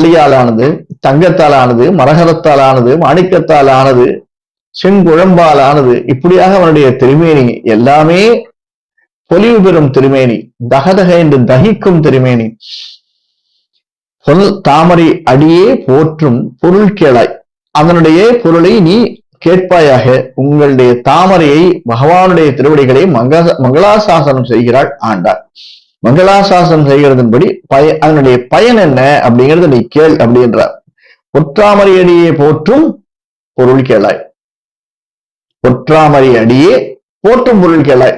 வெள்ளியால் ஆனது, தங்கத்தால் ஆனது, மரகதத்தால் ஆனது, மாணிக்கத்தால் ஆனது, செங்குழம்பால் ஆனது. இப்படியாக அவனுடைய திருமேனி எல்லாமே பொலிவு பெறும் திருமேனி, தகதக என்று தகிக்கும் திருமேனி. தாமரை அடியே போற்றும் பொருள் கேளாய். அதனுடைய பொருளை நீ கேட்பாயாக. உங்களுடைய தாமரையை, பகவானுடைய திருவடிகளை மங்களாசாசனம் செய்கிறாள் ஆண்டாள். மங்களாசாசனம் செய்கிறதன்படி அதனுடைய பயன் என்ன அப்படிங்கிறத நீ கேள் அப்படின்றார். பொற்றாமரை அடியே போற்றும் பொருள் கேளாய். பொற்றாமரை அடியே போற்றும் பொருள் கேளாய்.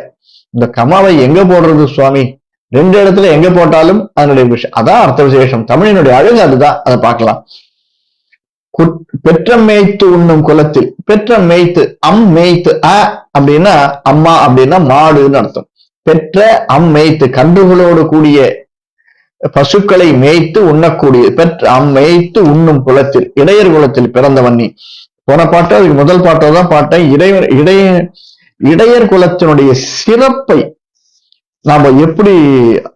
இந்த கமாவை எங்க போடுறது சுவாமி? ரெண்டு இடத்துல எங்க போட்டாலும் அதனுடைய விஷயம் அதான் அர்த்த விசேஷம். தமிழினுடைய அழகு அதுதான். அதை பார்க்கலாம். பெற்ற மேய்த்து உண்ணும் குலத்தில், பெற்ற மேய்த்து, மேய்த்து அப்படின்னா அம்மா அப்படின்னா மாடுன்னு அர்த்தம். பெற்ற மேய்த்து, கன்றுகளோடு கூடிய பசுக்களை மேய்த்து உண்ணக்கூடிய, பெற்ற மேய்த்து உண்ணும் குலத்தில், இடையர் குலத்தில் பிறந்தவன் நீ. போன பாட்டோ அதுக்கு முதல் பாட்டோ தான் பாட்டேன். இடையர் குலத்தினுடைய சிறப்பை நாம எப்படி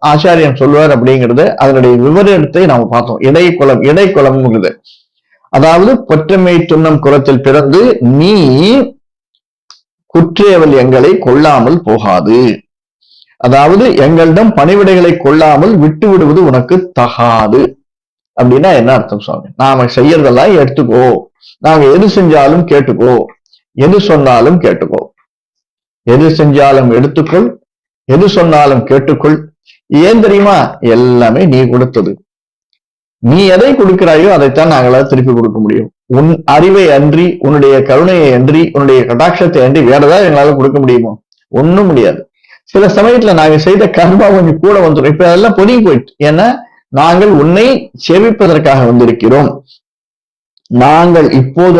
ஆச்சாரியன் சொல்வார் அப்படிங்கிறது அதனுடைய விவரத்தை நாம பார்த்தோம். இடைக்குலம்ங்கிறது அதாவது பொற்றமை துண்ணம் குலத்தில் பிறந்து நீ குற்றேவல் எங்களை கொள்ளாமல் போகாது. அதாவது எங்களிடம் பணிவிடைகளை கொள்ளாமல் விட்டு விடுவது உனக்கு தகாது. அப்படின்னா என்ன அர்த்தம் சுவாமி? நாம செய்யறதெல்லாம் எடுத்துக்கோ, நாங்க எது செஞ்சாலும் கேட்டுக்கோ, எது சொன்னாலும் கேட்டுக்கோ, எது செஞ்சாலும் எடுத்துக்கொள், எது சொன்னாலும் கேட்டுக்கொள். ஏன் தெரியுமா? எல்லாமே நீ கொடுத்தது. நீ எதை கொடுக்கிறாயோ அதைத்தான் நாங்களால திருப்பி கொடுக்க முடியும். உன் அறிவை அன்றி, உன்னுடைய கருணையை அன்றி, உன்னுடைய கடாட்சத்தை அன்றி வேற ஏதாவது எங்களால கொடுக்க முடியுமோ? ஒண்ணும் முடியாது. சில சமயத்துல நாங்க செய்த கர்மா கொஞ்சம் கூட வந்துடும். இப்ப அதெல்லாம் பொதுங்கி போயிட்டு. ஏன்னா நாங்கள் உன்னை சேவிப்பதற்காக வந்திருக்கிறோம். நாங்கள் இப்போது